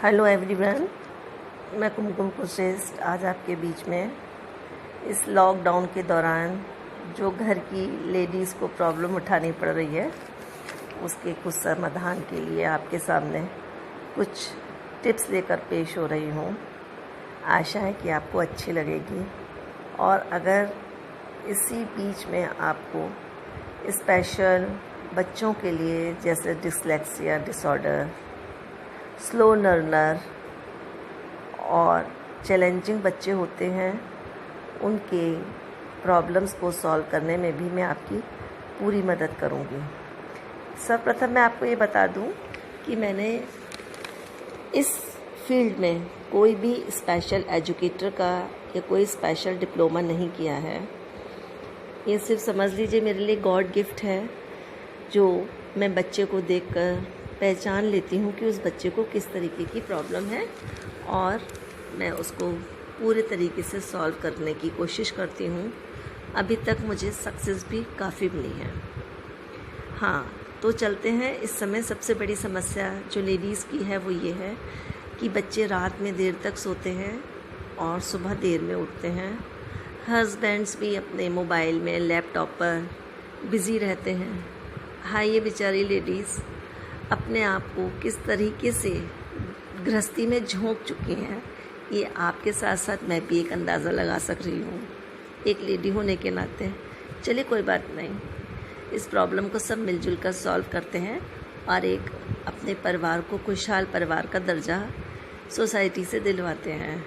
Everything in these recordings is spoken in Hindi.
हेलो एवरीवन, मैं कुमकुम कुरश्रेष्ठ आज आपके बीच में इस लॉकडाउन के दौरान जो घर की लेडीज़ को प्रॉब्लम उठानी पड़ रही है उसके कुछ समाधान के लिए आपके सामने कुछ टिप्स लेकर पेश हो रही हूँ। आशा है कि आपको अच्छी लगेगी। और अगर इसी बीच में आपको स्पेशल बच्चों के लिए जैसे डिसलेक्सिया डिसऑर्डर, स्लो लर्नर और चैलेंजिंग बच्चे होते हैं, उनके प्रॉब्लम्स को सॉल्व करने में भी मैं आपकी पूरी मदद करूंगी। सर्वप्रथम मैं आपको ये बता दूं कि मैंने इस फील्ड में कोई भी स्पेशल एजुकेटर का या कोई स्पेशल डिप्लोमा नहीं किया है। ये सिर्फ समझ लीजिए मेरे लिए गॉड गिफ्ट है, जो मैं बच्चे को देखकर पहचान लेती हूँ कि उस बच्चे को किस तरीके की प्रॉब्लम है और मैं उसको पूरे तरीके से सॉल्व करने की कोशिश करती हूँ। अभी तक मुझे सक्सेस भी काफ़ी मिली है। हाँ, तो चलते हैं। इस समय सबसे बड़ी समस्या जो लेडीज़ की है वो ये है कि बच्चे रात में देर तक सोते हैं और सुबह देर में उठते हैं। हस्बैंड्स भी अपने मोबाइल में, लैपटॉप पर बिज़ी रहते हैं। हाँ, ये बेचारी लेडीज़ अपने आप को किस तरीके से गृहस्थी में झोंक चुकी हैं, ये आपके साथ साथ मैं भी एक अंदाज़ा लगा सक रही हूँ एक लेडी होने के नाते। चलिए, कोई बात नहीं, इस प्रॉब्लम को सब मिलजुल कर सॉल्व करते हैं और एक अपने परिवार को खुशहाल परिवार का दर्जा सोसाइटी से दिलवाते हैं।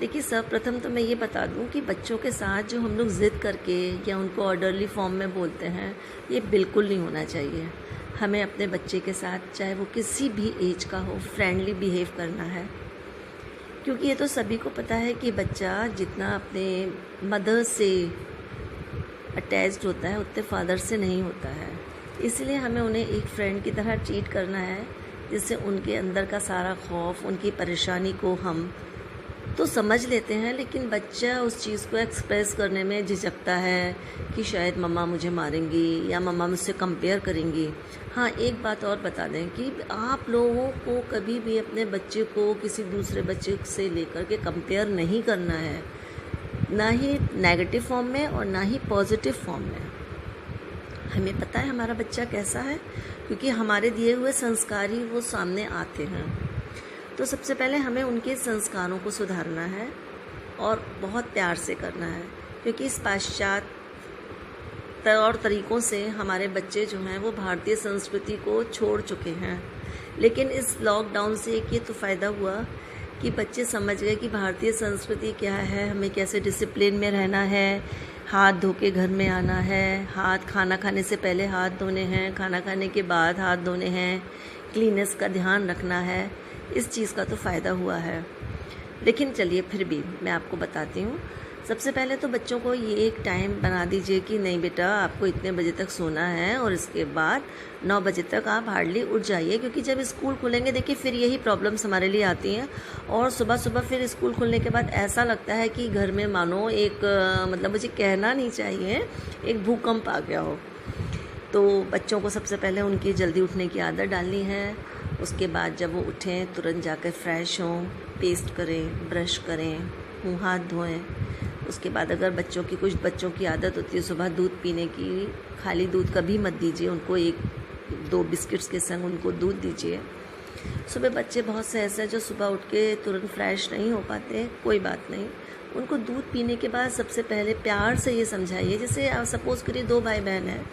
देखिए, सर्वप्रथम तो मैं ये बता दूं कि बच्चों के साथ जो हम लोग ज़िद करके या उनको ऑर्डरली फॉर्म में बोलते हैं, ये बिल्कुल नहीं होना चाहिए। हमें अपने बच्चे के साथ, चाहे वो किसी भी एज का हो, फ्रेंडली बिहेव करना है, क्योंकि ये तो सभी को पता है कि बच्चा जितना अपने मदर से अटैच्ड होता है उतने फादर से नहीं होता है। इसलिए हमें उन्हें एक फ्रेंड की तरह ट्रीट करना है, जिससे उनके अंदर का सारा खौफ, उनकी परेशानी को हम तो समझ लेते हैं, लेकिन बच्चा उस चीज़ को एक्सप्रेस करने में झिझकता है कि शायद मम्मा मुझे मारेंगी या मम्मा मुझसे कंपेयर करेंगी। हाँ, एक बात और बता दें कि आप लोगों को कभी भी अपने बच्चे को किसी दूसरे बच्चे से लेकर के कंपेयर नहीं करना है, ना ही नेगेटिव फॉर्म में और ना ही पॉजिटिव फॉर्म में। हमें पता है हमारा बच्चा कैसा है, क्योंकि हमारे दिए हुए संस्कार ही वो सामने आते हैं। तो सबसे पहले हमें उनके संस्कारों को सुधारना है और बहुत प्यार से करना है, क्योंकि इस पाश्चात्य तौर तरीक़ों से हमारे बच्चे जो हैं वो भारतीय संस्कृति को छोड़ चुके हैं। लेकिन इस लॉकडाउन से एक ये तो फ़ायदा हुआ कि बच्चे समझ गए कि भारतीय संस्कृति क्या है, हमें कैसे डिसिप्लिन में रहना है, हाथ धो के घर में आना है, खाना खाने से पहले हाथ धोने हैं, खाना खाने के बाद हाथ धोने हैं, क्लीनेस का ध्यान रखना है। इस चीज़ का तो फ़ायदा हुआ है। लेकिन चलिए, फिर भी मैं आपको बताती हूँ। सबसे पहले तो बच्चों को ये एक टाइम बना दीजिए कि नहीं बेटा, आपको इतने बजे तक सोना है और इसके बाद 9 बजे तक आप हार्डली उठ जाइए, क्योंकि जब स्कूल खुलेंगे, देखिए, फिर यही प्रॉब्लम्स हमारे लिए आती हैं। और सुबह सुबह फिर स्कूल खुलने के बाद ऐसा लगता है कि घर में मानो एक मतलब मुझे कहना नहीं चाहिए, एक भूकंप आ गया हो। तो बच्चों को सबसे पहले उनकी जल्दी उठने की आदत डालनी है। उसके बाद जब वो उठें तुरंत जाकर फ्रेश हों, पेस्ट करें, ब्रश करें, मुँह हाथ धोएं। उसके बाद अगर कुछ बच्चों की आदत होती है सुबह दूध पीने की, खाली दूध कभी मत दीजिए उनको, 1-2 बिस्किट्स के संग उनको दूध दीजिए। सुबह बच्चे बहुत से ऐसे हैं जो सुबह उठ के तुरंत फ्रेश नहीं हो पाते, कोई बात नहीं। उनको दूध पीने के बाद सबसे पहले प्यार से ये समझाइए, जैसे आप सपोज़ करिए 2 भाई बहन हैं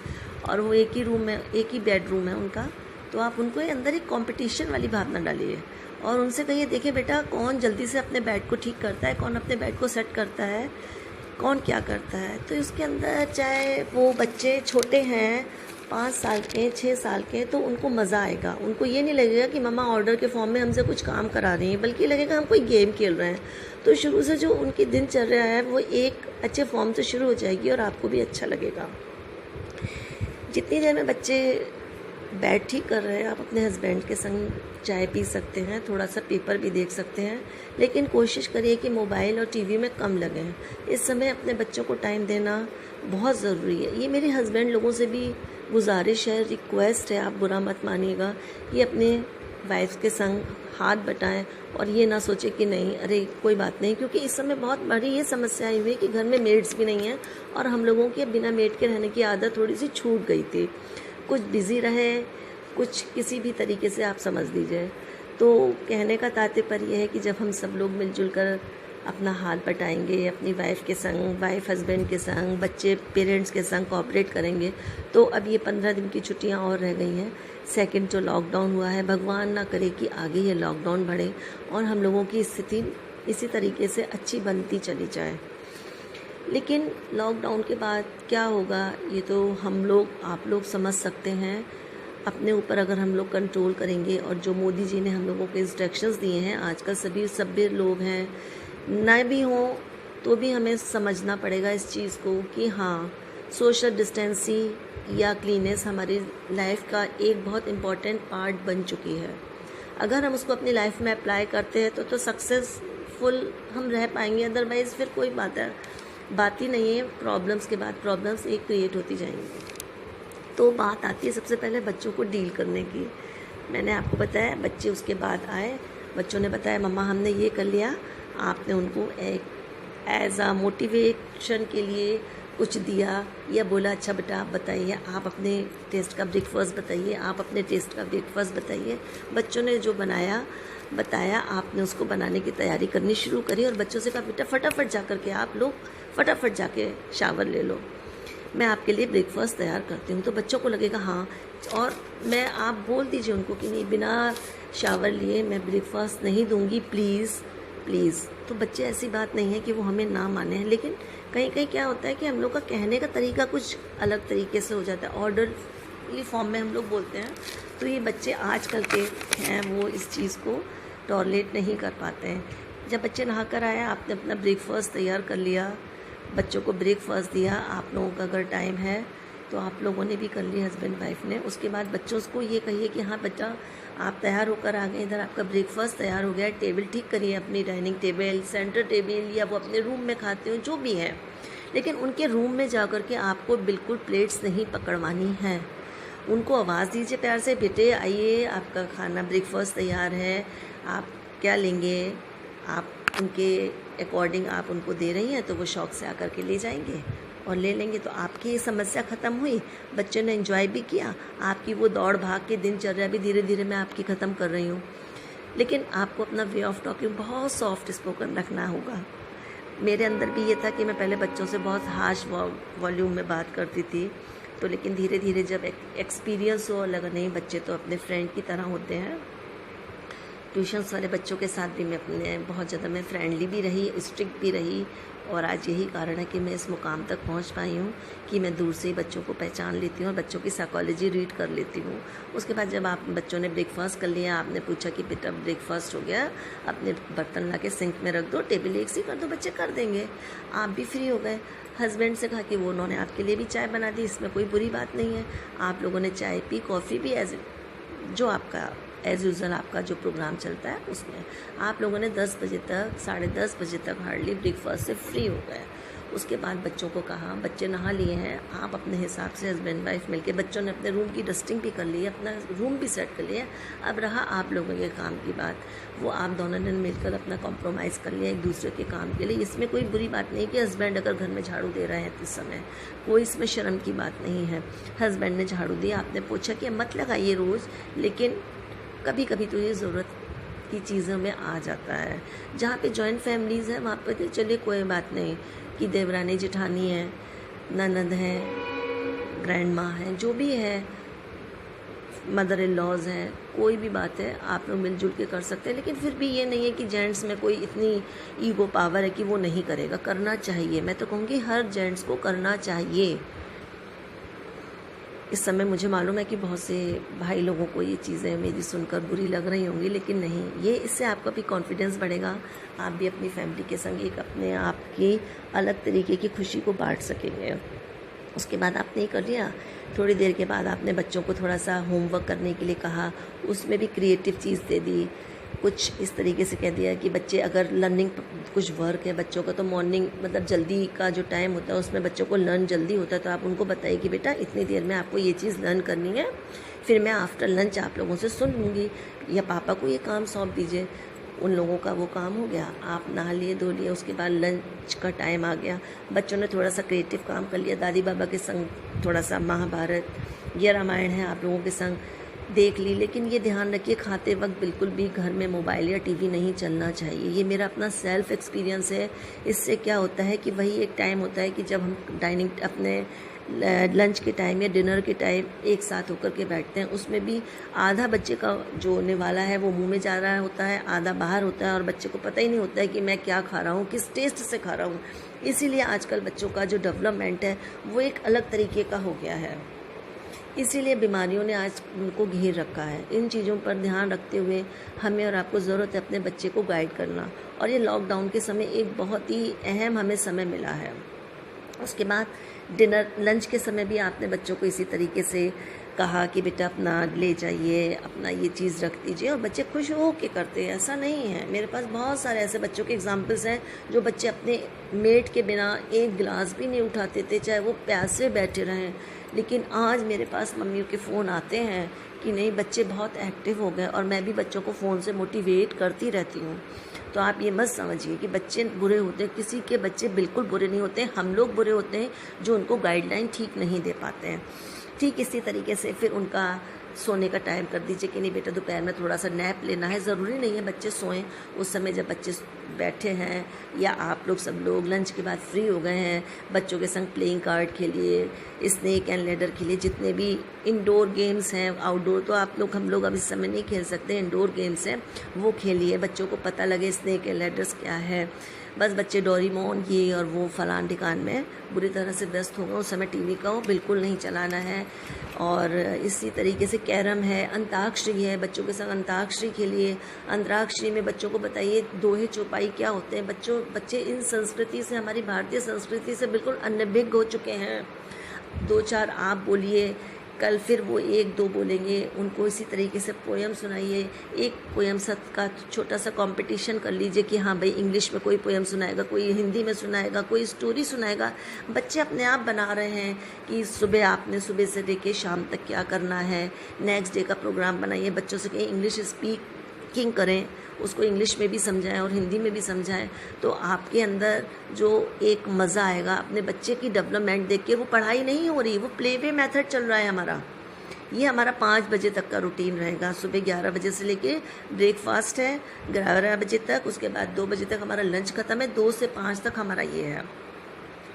और वो एक ही बेडरूम है उनका, तो आप उनको अंदर एक कंपटीशन वाली भावना डालिए और उनसे कहिए, देखिए बेटा, कौन जल्दी से अपने बेड को ठीक करता है, कौन अपने बेड को सेट करता है, कौन क्या करता है। तो इसके अंदर चाहे वो बच्चे छोटे हैं, 5 साल के, 6 साल के, तो उनको मज़ा आएगा। उनको ये नहीं लगेगा कि मम्मा ऑर्डर के फॉर्म में हमसे कुछ काम करा रही हैं, बल्कि लगेगा हम कोई गेम खेल रहे हैं। तो शुरू से जो उनकी दिनचर्या है वो एक अच्छे फॉर्म से शुरू हो जाएगी और आपको भी अच्छा लगेगा। जितनी देर में बच्चे बेड ठीक कर रहे हैं, आप अपने हस्बैंड के संग चाय पी सकते हैं, थोड़ा सा पेपर भी देख सकते हैं, लेकिन कोशिश करिए कि मोबाइल और टीवी में कम लगें। इस समय अपने बच्चों को टाइम देना बहुत ज़रूरी है। ये मेरे हस्बैंड लोगों से भी गुजारिश है, रिक्वेस्ट है, आप बुरा मत मानिएगा। ये अपने वाइफ के संग हाथ बटाएं और ये ना सोचे कि नहीं अरे कोई बात नहीं, क्योंकि इस समय बहुत बड़ी ये समस्या आई हुई है कि घर में मेड्स भी नहीं हैं और हम लोगों की बिना मेड के रहने की आदत थोड़ी सी छूट गई थी। कुछ बिज़ी रहे, कुछ किसी भी तरीके से आप समझ लीजिए। तो कहने का तात्पर्य है कि जब हम सब लोग मिलजुल कर अपना हाथ बटाएंगे, अपनी वाइफ के संग, वाइफ हस्बैंड के संग, बच्चे पेरेंट्स के संग कोऑपरेट करेंगे, तो अब ये 15 दिन की छुट्टियां और रह गई हैं। सेकंड जो लॉकडाउन हुआ है, भगवान ना करे कि आगे ये लॉकडाउन बढ़े और हम लोगों की स्थिति इसी तरीके से अच्छी बनती चली जाए। लेकिन लॉकडाउन के बाद क्या होगा ये तो हम लोग, आप लोग समझ सकते हैं। अपने ऊपर अगर हम लोग कंट्रोल करेंगे और जो मोदी जी ने हम लोगों को इंस्ट्रक्शंस दिए हैं, आजकल सभी सभ्य लोग हैं, ना भी हों तो भी हमें समझना पड़ेगा इस चीज़ को कि हाँ, सोशल डिस्टेंसिंग या क्लीनेस हमारी लाइफ का एक बहुत इम्पॉर्टेंट पार्ट बन चुकी है। अगर हम उसको अपनी लाइफ में अप्लाई करते हैं तो सक्सेसफुल हम रह पाएंगे, अदरवाइज़ फिर कोई बात ही नहीं है। प्रॉब्लम्स के बाद प्रॉब्लम्स एक क्रिएट होती जाएंगी। तो बात आती है सबसे पहले बच्चों को डील करने की। मैंने आपको बताया बच्चे उसके बाद आए, बच्चों ने बताया मम्मा हमने ये कर लिया। आपने उनको एक एज आ मोटिवेशन के लिए कुछ दिया या बोला अच्छा बेटा आप बताइए, आप अपने टेस्ट का ब्रेकफास्ट बताइए, आप अपने टेस्ट का ब्रेकफास्ट बताइए। बच्चों ने जो बताया आपने उसको बनाने की तैयारी करनी शुरू करी और बच्चों से कहा बेटा फटाफट जा कर के आप लोग फटाफट जाके शावर ले लो, मैं आपके लिए ब्रेकफास्ट तैयार करती हूँ। तो बच्चों को लगेगा हाँ, और मैं आप बोल दीजिए उनको कि नहीं बिना शावर लिए मैं ब्रेकफास्ट नहीं दूँगी प्लीज़। तो बच्चे ऐसी बात नहीं है कि वो हमें ना माने हैं, लेकिन कहीं कहीं क्या होता है कि हम लोग का कहने का तरीका कुछ अलग तरीके से हो जाता है, ऑर्डरली फॉर्म में हम लोग बोलते हैं। तो ये बच्चे आजकल के हैं वो इस चीज़ को टॉलरेट नहीं कर पाते हैं। जब बच्चे नहा कर आए, आपने अपना ब्रेकफास्ट तैयार कर लिया, बच्चों को ब्रेकफास्ट दिया, आप लोगों का अगर टाइम है तो आप लोगों ने भी कर लिया, हस्बैंड वाइफ ने। उसके बाद बच्चों को ये कहिए कि हाँ बच्चा आप तैयार होकर आ गए, इधर आपका ब्रेकफास्ट तैयार हो गया है, टेबल ठीक करिए, अपनी डाइनिंग टेबल, सेंटर टेबल या वो अपने रूम में खाते हो जो भी है, लेकिन उनके रूम में जा कर के आपको बिल्कुल प्लेट्स नहीं पकड़वानी है। उनको आवाज़ दीजिए प्यार से, बेटे आइए आपका खाना ब्रेकफास्ट तैयार है, आप क्या लेंगे, आप उनके अकॉर्डिंग आप उनको दे रही हैं तो वो शौक़ से आकर के ले जाएंगे और ले लेंगे। तो आपकी ये समस्या ख़त्म हुई, बच्चों ने एंजॉय भी किया, आपकी वो दौड़ भाग के दिनचर्या भी धीरे धीरे मैं आपकी ख़त्म कर रही हूँ। लेकिन आपको अपना वे ऑफ टॉकिंग बहुत सॉफ्ट स्पोकन रखना होगा। मेरे अंदर भी ये था कि मैं पहले बच्चों से बहुत हार्श वॉल्यूम में बात करती थी, तो लेकिन धीरे धीरे जब एक्सपीरियंस हो लगा नहीं बच्चे तो अपने फ्रेंड की तरह होते हैं। ट्यूशन्स वाले बच्चों के साथ भी मैं अपने बहुत ज़्यादा मैं फ्रेंडली भी रही, स्ट्रिक्ट भी रही, और आज यही कारण है कि मैं इस मुकाम तक पहुंच पाई हूँ कि मैं दूर से ही बच्चों को पहचान लेती हूँ और बच्चों की साइकोलॉजी रीड कर लेती हूँ। उसके बाद जब आप बच्चों ने ब्रेकफास्ट कर लिया, आपने पूछा कि बेटा ब्रेकफास्ट हो गया, अपने बर्तन ला के सिंक में रख दो, टेबल एक सी कर दो, बच्चे कर देंगे, आप भी फ्री हो गए। हस्बैंड से कहा कि वो उन्होंने आपके लिए भी चाय बना दी, इसमें कोई बुरी बात नहीं है। आप लोगों ने चाय पी, कॉफ़ी भी जो आपका एज़ यूज़ुअल आपका जो प्रोग्राम चलता है उसमें आप लोगों ने 10 बजे तक 10:30 बजे तक हार्डली ब्रेकफास्ट से फ्री हो गए। उसके बाद बच्चों को कहा, बच्चे नहा लिए हैं, आप अपने हिसाब से हस्बैंड वाइफ मिलके, बच्चों ने अपने रूम की डस्टिंग भी कर ली, अपना रूम भी सेट कर लिया। अब रहा आप लोगों के काम की बात, वो आप दोनों ने मिलकर अपना कॉम्प्रोमाइज़ कर लिया एक दूसरे के काम के लिए। इसमें कोई बुरी बात नहीं कि हस्बैंड अगर घर में झाड़ू दे रहे हैं इस समय, कोई इसमें शर्म की बात नहीं है। हस्बैंड ने झाड़ू दिया, आपने पूछा कि मत लगाइए रोज़, लेकिन कभी कभी तो ये ज़रूरत की चीज़ों में आ जाता है। जहाँ पे जॉइंट फैमिलीज़ हैं वहाँ पे तो चलिए कोई बात नहीं कि देवरानी जेठानी है, ननद है, ग्रैंड माँ है, जो भी है, मदर इन लॉज हैं, कोई भी बात है आप लोग मिलजुल के कर सकते हैं। लेकिन फिर भी ये नहीं है कि जेंट्स में कोई इतनी ईगो पावर है कि वो नहीं करेगा, करना चाहिए। मैं तो कहूँगी हर जेंट्स को करना चाहिए। इस समय मुझे मालूम है कि बहुत से भाई लोगों को ये चीज़ें मेरी सुनकर बुरी लग रही होंगी, लेकिन नहीं, ये इससे आपका भी कॉन्फिडेंस बढ़ेगा, आप भी अपनी फैमिली के संग एक अपने आप की अलग तरीके की खुशी को बांट सकेंगे। उसके बाद आपने ये कर लिया, थोड़ी देर के बाद आपने बच्चों को थोड़ा सा होमवर्क करने के लिए कहा, उसमें भी क्रिएटिव चीज़ दे दी। कुछ इस तरीके से कह दिया कि बच्चे अगर लर्निंग कुछ वर्क है बच्चों का, तो मॉर्निंग मतलब जल्दी का जो टाइम होता है उसमें बच्चों को लर्न जल्दी होता है, तो आप उनको बताइए कि बेटा इतनी देर में आपको ये चीज़ लर्न करनी है, फिर मैं आफ्टर लंच आप लोगों से सुन लूँगी, या पापा को ये काम सौंप दीजिए। उन लोगों का वो काम हो गया, आप नहा लिए धो लिए, उसके बाद लंच का टाइम आ गया। बच्चों ने थोड़ा सा क्रिएटिव काम कर लिया, दादी बाबा के संग थोड़ा सा महाभारत या रामायण है आप लोगों के संग देख ली। लेकिन ये ध्यान रखिए, खाते वक्त बिल्कुल भी घर में मोबाइल या टीवी नहीं चलना चाहिए। ये मेरा अपना सेल्फ एक्सपीरियंस है। इससे क्या होता है कि वही एक टाइम होता है कि जब हम डाइनिंग अपने लंच के टाइम या डिनर के टाइम एक साथ होकर के बैठते हैं, उसमें भी आधा बच्चे का जो निवाला है वो मुंह में जा रहा होता है, आधा बाहर होता है, और बच्चे को पता ही नहीं होता है कि मैं क्या खा रहा हूँ, किस टेस्ट से खा रहा हूँ। इसीलिए आजकल बच्चों का जो डेवलपमेंट है वो एक अलग तरीके का हो गया है। इसीलिए बीमारियों ने आज उनको घेर रखा है। इन चीज़ों पर ध्यान रखते हुए हमें और आपको ज़रूरत है अपने बच्चे को गाइड करना। और ये लॉकडाउन के समय एक बहुत ही अहम हमें समय मिला है। उसके बाद डिनर लंच के समय भी आपने बच्चों को इसी तरीके से कहा कि बेटा अपना ले जाइए, अपना ये चीज़ रख दीजिए, और बच्चे खुश हो के करते हैं। ऐसा नहीं है, मेरे पास बहुत सारे ऐसे बच्चों के एग्जाम्पल्स हैं जो बच्चे अपने मेट के बिना एक गिलास भी नहीं उठाते थे, चाहे वो प्यासे बैठे रहें। लेकिन आज मेरे पास मम्मियों के फ़ोन आते हैं कि नहीं, बच्चे बहुत एक्टिव हो गए, और मैं भी बच्चों को फ़ोन से मोटिवेट करती रहती हूँ। तो आप ये मत समझिए कि बच्चे बुरे होते हैं, किसी के बच्चे बिल्कुल बुरे नहीं होते हैं। हम लोग बुरे होते हैं जो उनको गाइडलाइन ठीक नहीं दे पाते हैं। ठीक इसी तरीके से फिर उनका सोने का टाइम कर दीजिए कि नहीं बेटा दोपहर में थोड़ा सा नैप लेना है। ज़रूरी नहीं है बच्चे सोएं, उस समय जब बच्चे बैठे हैं या आप लोग सब लोग लंच के बाद फ्री हो गए हैं, बच्चों के संग प्लेइंग कार्ड खेलिए, स्नेक एंड लैडर खेलिए, जितने भी इंडोर गेम्स हैं। आउटडोर तो आप लोग हम लोग अब इस समय नहीं खेल सकते, इंडोर गेम्स हैं वो खेलिए, बच्चों को पता लगे स्नेक एंड लैडर्स क्या है। बस बच्चे डोरेमोन ये और वो फलान ठिकान में बुरी तरह से व्यस्त हो गए, उस समय टीवी का वो बिल्कुल नहीं चलाना है। और इसी तरीके से कैरम है, अंताक्षरी है, बच्चों के संग अंताक्षरी खेलिए। अंतराक्षरी में बच्चों को बताइए दोहे चौपाई क्या होते हैं। बच्चे इन संस्कृति से, हमारी भारतीय संस्कृति से बिल्कुल अनभिज्ञ हो चुके हैं। 2-4 आप बोलिए, कल फिर वो 1-2 बोलेंगे। उनको इसी तरीके से पोयम सुनाइए। एक पोयम सत का छोटा सा कंपटीशन कर लीजिए कि हाँ भाई इंग्लिश में कोई पोयम सुनाएगा, कोई हिंदी में सुनाएगा, कोई स्टोरी सुनाएगा। बच्चे अपने आप बना रहे हैं कि सुबह आपने सुबह से लेके शाम तक क्या करना है। नेक्स्ट डे का प्रोग्राम बनाइए, बच्चों से कहीं इंग्लिश स्पीकिंग करें, उसको इंग्लिश में भी समझाएं और हिंदी में भी समझाएं। तो आपके अंदर जो एक मज़ा आएगा अपने बच्चे की डेवलपमेंट देख के। वो पढ़ाई नहीं हो रही, वो प्ले वे मेथड चल रहा है हमारा। ये हमारा 5 बजे तक का रूटीन रहेगा। सुबह 11 बजे से लेके ब्रेकफास्ट है 11 बजे तक, उसके बाद 2 बजे तक हमारा लंच ख़त्म है, 2 से 5 तक हमारा ये है।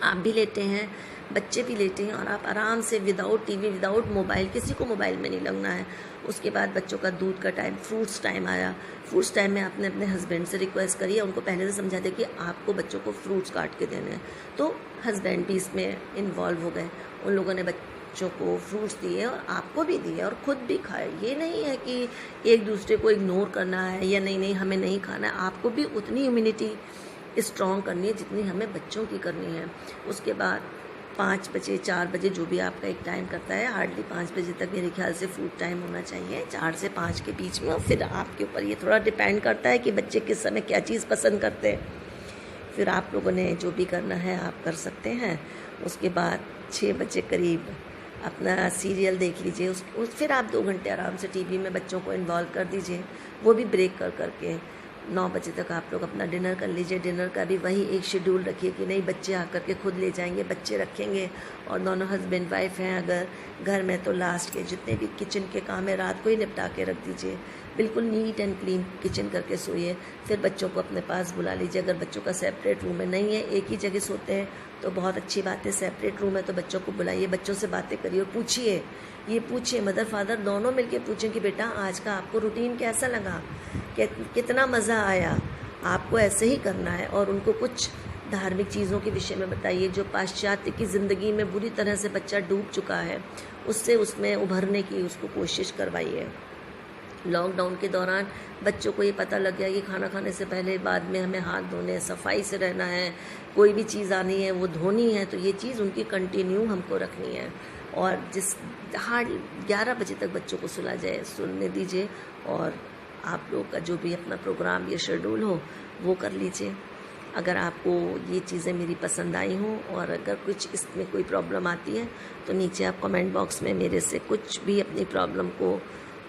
आप भी लेटे हैं, बच्चे भी लेटे हैं, और आप आराम से विदाउट टीवी, विदाउट मोबाइल, किसी को मोबाइल में नहीं लगना है। उसके बाद बच्चों का दूध का टाइम, फ्रूट्स टाइम आया। फ्रूट्स टाइम में आपने अपने हस्बैंड से रिक्वेस्ट करिए, उनको पहले से समझा दें कि आपको बच्चों को फ्रूट्स काट के देने हैं। तो हस्बैंड भी इसमें इन्वॉल्व हो गए, उन लोगों ने बच्चों को फ्रूट्स दिए और आपको भी दिए और ख़ुद भी खाए। ये नहीं है कि एक दूसरे को इग्नोर करना है या नहीं हमें नहीं खाना है। आपको भी उतनी इम्यूनिटी स्ट्रॉन्ग करनी है जितनी हमें बच्चों की करनी है। उसके बाद 5 बजे 4 बजे जो भी आपका एक टाइम करता है, हार्डली 5 बजे तक मेरे ख्याल से फूड टाइम होना चाहिए, 4 से 5 के बीच में। और फिर आपके ऊपर ये थोड़ा डिपेंड करता है कि बच्चे किस समय क्या चीज़ पसंद करते हैं। फिर आप लोगों ने जो भी करना है आप कर सकते हैं। उसके बाद 6 बजे करीब अपना सीरियल देख लीजिए। फिर आप 2 घंटे आराम से टीवी में बच्चों को इन्वॉल्व कर दीजिए, वो भी ब्रेक कर करके 9 बजे तक आप लोग अपना डिनर कर लीजिए। डिनर का भी वही एक शेड्यूल रखिए कि नहीं बच्चे आकर के खुद ले जाएंगे, बच्चे रखेंगे। और दोनों हस्बैंड वाइफ हैं अगर घर में, तो लास्ट के जितने भी किचन के काम है रात को ही निपटा के रख दीजिए। बिल्कुल नीट एंड क्लीन किचन करके सोइए। फिर बच्चों को अपने पास बुला लीजिए। अगर बच्चों का सेपरेट रूम है, नहीं है एक ही जगह सोते हैं तो बहुत अच्छी बात है। सेपरेट रूम है तो बच्चों को बुलाइए, बच्चों से बातें करिए और पूछिए, ये पूछिए, मदर फादर दोनों मिलके पूछें कि बेटा आज का आपको रूटीन कैसा लगा, कितना मज़ा आया, आपको ऐसे ही करना है। और उनको कुछ धार्मिक चीज़ों के विषय में बताइए जो पाश्चात्य की ज़िंदगी में बुरी तरह से बच्चा डूब चुका है, उससे उसमें उभरने की उसको कोशिश करवाइए। लॉकडाउन के दौरान बच्चों को ये पता लग गया कि खाना खाने से पहले बाद में हमें हाथ धोने, सफाई से रहना है, कोई भी चीज़ आनी है वो धोनी है, तो ये चीज़ उनकी कंटिन्यू हमको रखनी है। और जिस 11 बजे तक बच्चों को सुनने दीजिए और आप लोग का जो भी अपना प्रोग्राम या शेड्यूल हो वो कर लीजिए। अगर आपको ये चीज़ें मेरी पसंद आई हों और अगर कुछ इसमें कोई प्रॉब्लम आती है तो नीचे आप कमेंट बॉक्स में मेरे से कुछ भी अपनी प्रॉब्लम को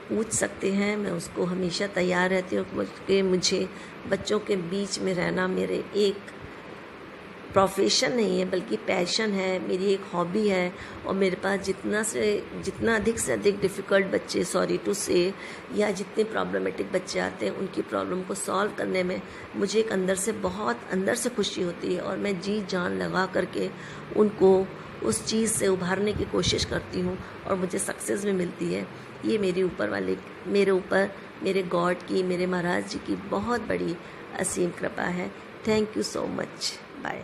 पूछ सकते हैं। मैं उसको हमेशा तैयार रहती हूँ क्योंकि मुझे बच्चों के बीच में रहना मेरे एक प्रोफेशन नहीं है बल्कि पैशन है, मेरी एक हॉबी है। और मेरे पास जितना अधिक से अधिक डिफ़िकल्ट बच्चे, सॉरी टू से, या जितने प्रॉब्लमेटिक बच्चे आते हैं उनकी प्रॉब्लम को सॉल्व करने में मुझे एक बहुत अंदर से खुशी होती है और मैं जी जान लगा करके उनको उस चीज़ से उभारने की कोशिश करती हूँ और मुझे सक्सेस भी मिलती है। ये मेरे ऊपर मेरे गॉड की, मेरे महाराज जी की बहुत बड़ी असीम कृपा है। Thank you so much. Bye.